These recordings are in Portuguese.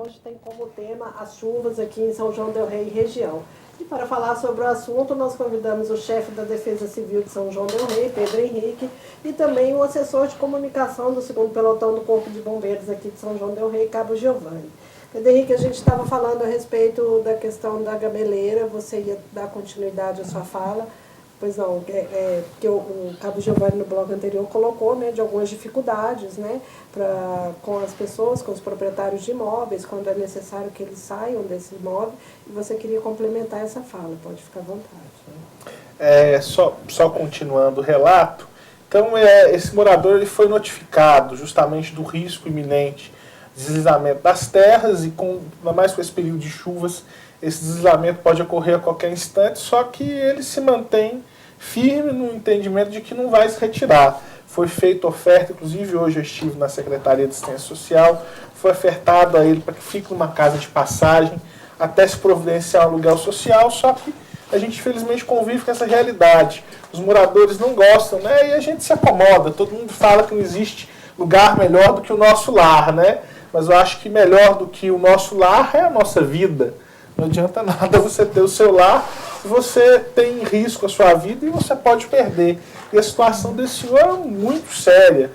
hoje tem como tema as chuvas aqui em São João del Rei e região. E para falar sobre o assunto, nós convidamos o chefe da Defesa Civil de São João del Rei, Pedro Henrique, e também o assessor de comunicação do 2º Pelotão do Corpo de Bombeiros aqui de São João del Rei, Cabo Giovanni. Pedro Henrique, a gente estava falando a respeito da questão da gameleira, você ia dar continuidade à sua fala. Pois não, porque o Cabo Giovanni no bloco anterior colocou, né, de algumas dificuldades, né, com as pessoas, com os proprietários de imóveis, quando é necessário que eles saiam desse imóvel, e você queria complementar essa fala, pode ficar à vontade. Né? Só continuando o relato, então esse morador ele foi notificado justamente do risco iminente de deslizamento das terras, e ainda mais com esse período de chuvas, esse deslizamento pode ocorrer a qualquer instante, só que ele se mantém firme no entendimento de que não vai se retirar. Foi feita oferta, inclusive hoje eu estive na Secretaria de Assistência Social, foi ofertado a ele para que fique numa casa de passagem, até se providenciar um aluguel social, só que a gente infelizmente convive com essa realidade. Os moradores não gostam, né? E a gente se acomoda, todo mundo fala que não existe lugar melhor do que o nosso lar, né? Mas eu acho que melhor do que o nosso lar é a nossa vida. Não adianta nada você ter o seu lar se você tem em risco a sua vida e você pode perder. E a situação desse senhor é muito séria.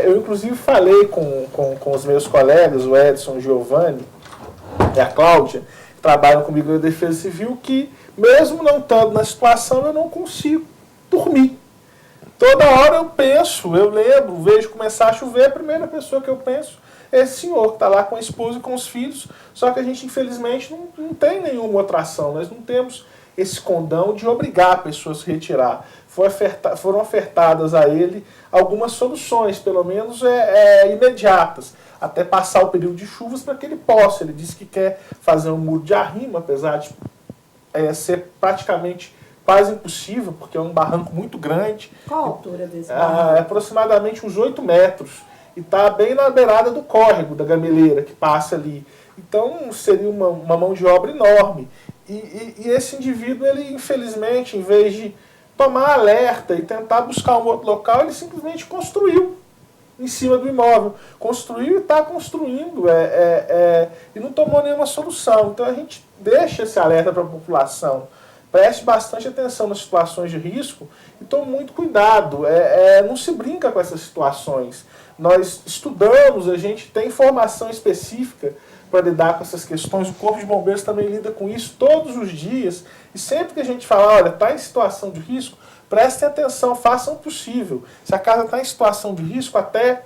Eu, inclusive, falei com os meus colegas, o Edson, o Giovanni e a Cláudia, que trabalham comigo na Defesa Civil, que, mesmo não estando na situação, eu não consigo dormir. Toda hora eu penso, eu lembro, vejo começar a chover, a primeira pessoa que eu penso é esse senhor que está lá com a esposa e com os filhos, só que a gente, infelizmente, não tem nenhuma outra ação. Nós não temos esse condão de obrigar a pessoa a se retirar. Foram ofertadas a ele algumas soluções, pelo menos imediatas, até passar o período de chuvas para que ele possa. Ele disse que quer fazer um muro de arrimo, apesar de ser praticamente quase impossível, porque é um barranco muito grande. Qual a altura desse barranco? Aproximadamente uns 8 metros. E está bem na beirada do córrego da gameleira que passa ali. Então seria uma mão de obra enorme. E esse indivíduo, ele infelizmente, em vez de tomar alerta e tentar buscar um outro local, ele simplesmente construiu em cima do imóvel. Construiu e está construindo e não tomou nenhuma solução. Então a gente deixa esse alerta para a população. Preste bastante atenção nas situações de risco e tome muito cuidado. Não se brinca com essas situações. Nós estudamos, a gente tem formação específica para lidar com essas questões. O Corpo de Bombeiros também lida com isso todos os dias. E sempre que a gente fala, olha, está em situação de risco, prestem atenção, façam o possível. Se a casa está em situação de risco, até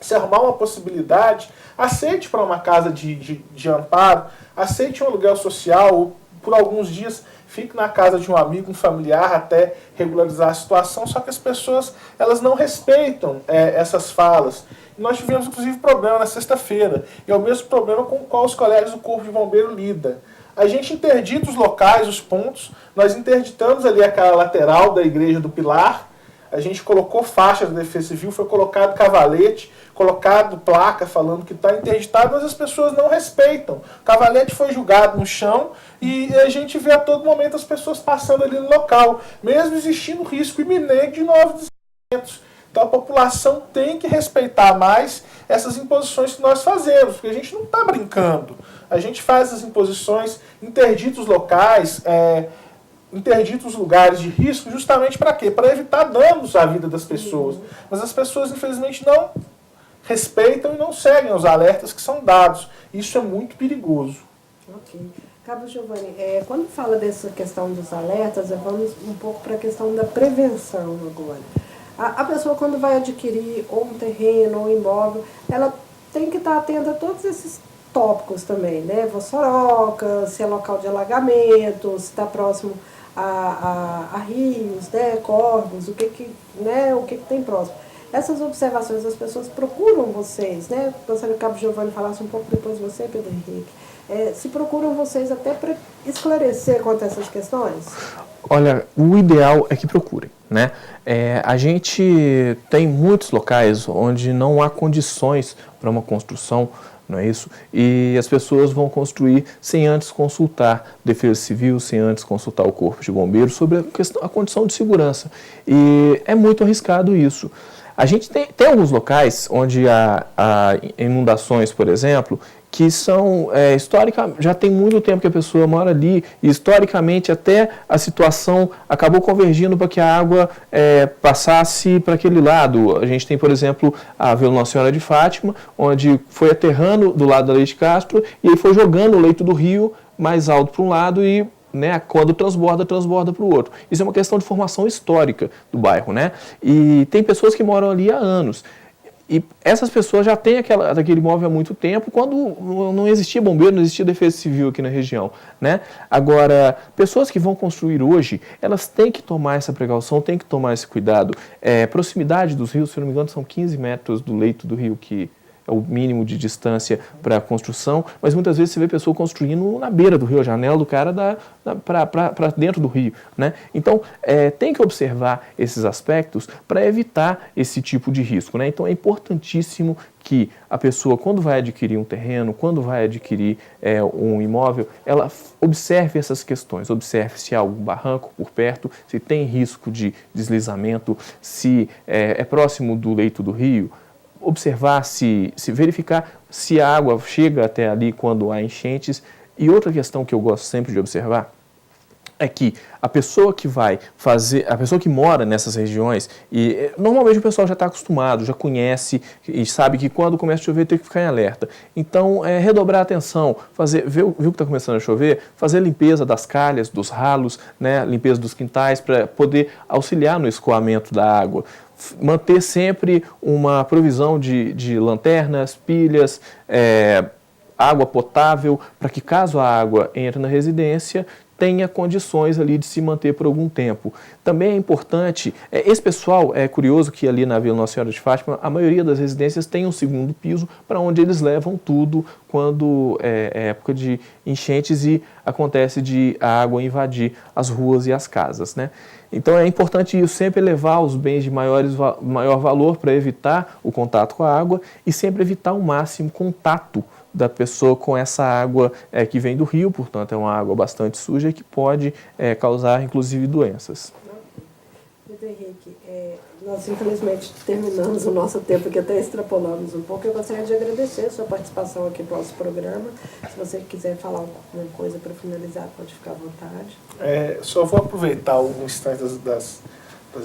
se arrumar uma possibilidade, aceite para uma casa de amparo, aceite um aluguel social, ou por alguns dias fique na casa de um amigo, um familiar, até regularizar a situação, só que as pessoas elas não respeitam essas falas. E nós tivemos, inclusive, problema na sexta-feira, e é o mesmo problema com o qual os colegas do Corpo de Bombeiro lidam. A gente interdita os locais, os pontos, nós interditamos ali aquela lateral da Igreja do Pilar, a gente colocou faixa da Defesa Civil, foi colocado cavalete, colocado placa falando que está interditado, mas as pessoas não respeitam. O cavalete foi jogado no chão e a gente vê a todo momento as pessoas passando ali no local, mesmo existindo risco iminente de novos deslizamentos. Então a população tem que respeitar mais essas imposições que nós fazemos, porque a gente não está brincando. A gente faz essas imposições, interdita os locais, interdita os lugares de risco justamente para quê? Para evitar danos à vida das pessoas. Mas as pessoas, infelizmente, não respeitam e não seguem os alertas que são dados. Isso é muito perigoso. Ok. Cabo Giovanni, quando fala dessa questão dos alertas, vamos um pouco para a questão da prevenção agora. A pessoa, quando vai adquirir ou um terreno ou um imóvel, ela tem que estar atenta a todos esses tópicos também, né? Vossoroca, se é local de alagamento, se está próximo a rios, né, córregos, o que tem próximo. Essas observações as pessoas procuram vocês, né? Gostaria que o Cabo Giovanni falasse um pouco depois de você, Pedro Henrique. Se procuram vocês até para esclarecer quanto a essas questões? Olha, o ideal é que procurem, né? A gente tem muitos locais onde não há condições para uma construção, não é isso? E as pessoas vão construir sem antes consultar Defesa Civil, sem antes consultar o Corpo de Bombeiros sobre a condição de segurança. E é muito arriscado isso. A gente tem alguns locais onde há inundações, por exemplo, que são, historicamente, já tem muito tempo que a pessoa mora ali, e historicamente até a situação acabou convergindo para que a água passasse para aquele lado. A gente tem, por exemplo, a Vila Nossa Senhora de Fátima, onde foi aterrando do lado da Leite Castro, e aí foi jogando o leito do rio mais alto para um lado e, né, quando transborda para o outro. Isso é uma questão de formação histórica do bairro, né? E tem pessoas que moram ali há anos. E essas pessoas já têm aquele imóvel há muito tempo, quando não existia bombeiro, não existia defesa civil aqui na região, né? Agora, pessoas que vão construir hoje, elas têm que tomar essa precaução, têm que tomar esse cuidado. Proximidade dos rios, se não me engano, são 15 metros do leito do rio, que é o mínimo de distância para a construção, mas muitas vezes você vê pessoa construindo na beira do rio, a janela do cara para dentro do rio, né? Então, tem que observar esses aspectos para evitar esse tipo de risco, né? Então, é importantíssimo que a pessoa, quando vai adquirir um terreno, quando vai adquirir um imóvel, ela observe essas questões, observe se há algum barranco por perto, se tem risco de deslizamento, se é próximo do leito do rio, observar, se verificar se a água chega até ali quando há enchentes. E outra questão que eu gosto sempre de observar é que a pessoa que vai fazer, a pessoa que mora nessas regiões, e normalmente o pessoal já está acostumado, já conhece e sabe que quando começa a chover tem que ficar em alerta. Então, redobrar a atenção, viu que está começando a chover, fazer limpeza das calhas, dos ralos, né, limpeza dos quintais, para poder auxiliar no escoamento da água. Manter sempre uma provisão de lanternas, pilhas, água potável, para que caso a água entre na residência, tenha condições ali de se manter por algum tempo. Também é importante, esse pessoal, é curioso que ali na Vila Nossa Senhora de Fátima, a maioria das residências tem um segundo piso para onde eles levam tudo quando é época de enchentes e acontece de a água invadir as ruas e as casas, né? Então é importante isso, sempre levar os bens de maior valor para evitar o contato com a água e sempre evitar ao máximo contato da pessoa com essa água que vem do rio, portanto é uma água bastante suja e que pode causar inclusive doenças. Pedro Henrique, nós infelizmente terminamos o nosso tempo aqui, até extrapolamos um pouco. Eu gostaria de agradecer a sua participação aqui no nosso programa. Se você quiser falar alguma coisa para finalizar, pode ficar à vontade. Só vou aproveitar alguns instantes das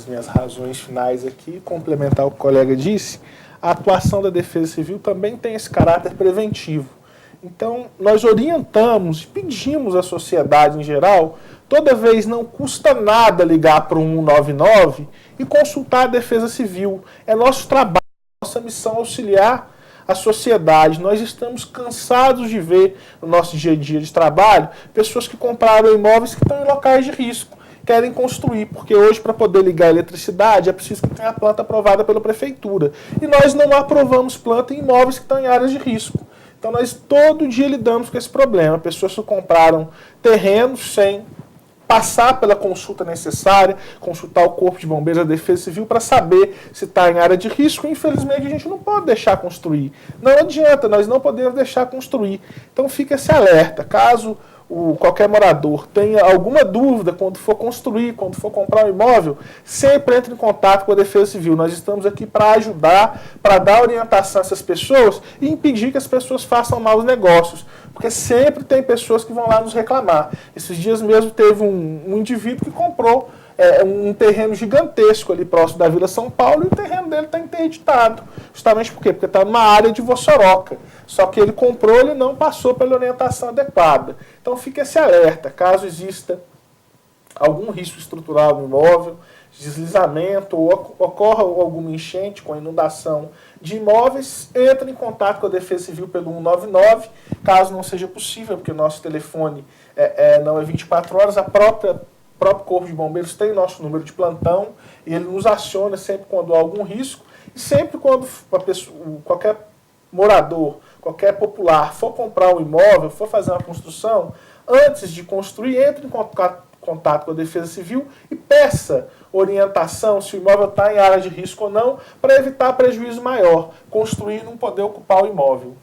minhas razões finais aqui e complementar o que o colega disse. A atuação da Defesa Civil também tem esse caráter preventivo. Então, nós orientamos e pedimos à sociedade em geral, toda vez não custa nada ligar para o 199 e consultar a Defesa Civil. É nosso trabalho, nossa missão auxiliar a sociedade. Nós estamos cansados de ver no nosso dia a dia de trabalho pessoas que compraram imóveis que estão em locais de risco, querem construir, porque hoje para poder ligar a eletricidade é preciso que tenha a planta aprovada pela prefeitura. E nós não aprovamos planta em imóveis que estão em áreas de risco. Então nós todo dia lidamos com esse problema. Pessoas que compraram terrenos sem passar pela consulta necessária, consultar o Corpo de Bombeiros, a Defesa Civil, para saber se está em área de risco. Infelizmente a gente não pode deixar construir. Não adianta, nós não podemos deixar construir. Então fica esse alerta. Caso qualquer morador tenha alguma dúvida quando for construir, quando for comprar um imóvel, sempre entre em contato com a Defesa Civil. Nós estamos aqui para ajudar, para dar orientação a essas pessoas e impedir que as pessoas façam maus negócios. Porque sempre tem pessoas que vão lá nos reclamar. Esses dias mesmo teve um indivíduo que comprou um terreno gigantesco ali próximo da Vila São Paulo e o terreno dele está interditado. Justamente por quê? Porque está numa área de Vossoroca. Só que ele comprou, ele não passou pela orientação adequada. Então fica esse alerta, caso exista algum risco estrutural no imóvel, deslizamento ou ocorra alguma enchente com inundação de imóveis, entre em contato com a Defesa Civil pelo 199, caso não seja possível, porque o nosso telefone não é 24 horas, o próprio Corpo de Bombeiros tem nosso número de plantão e ele nos aciona sempre quando há algum risco e sempre quando qualquer morador, qualquer popular for comprar um imóvel, for fazer uma construção, antes de construir, entre em contato com a Defesa Civil e peça orientação se o imóvel está em área de risco ou não, para evitar prejuízo maior, construir e não poder ocupar o imóvel.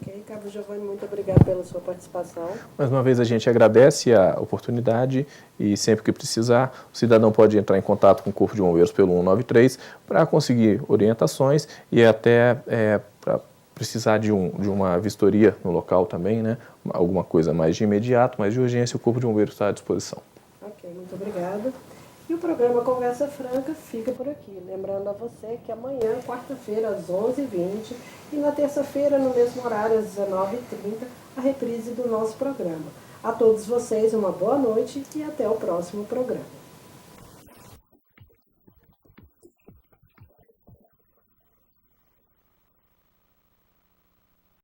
Ok, Cabo Giovanni, muito obrigado pela sua participação. Mais uma vez a gente agradece a oportunidade e sempre que precisar, o cidadão pode entrar em contato com o Corpo de Bombeiros pelo 193 para conseguir orientações e até para precisar de uma vistoria no local também, né? Alguma coisa mais de imediato, mais de urgência, o Corpo de Bombeiros está à disposição. Ok, muito obrigada. E o programa Conversa Franca fica por aqui. Lembrando a você que amanhã, quarta-feira, às 11h20 e na terça-feira, no mesmo horário, às 19h30, a reprise do nosso programa. A todos vocês, uma boa noite e até o próximo programa.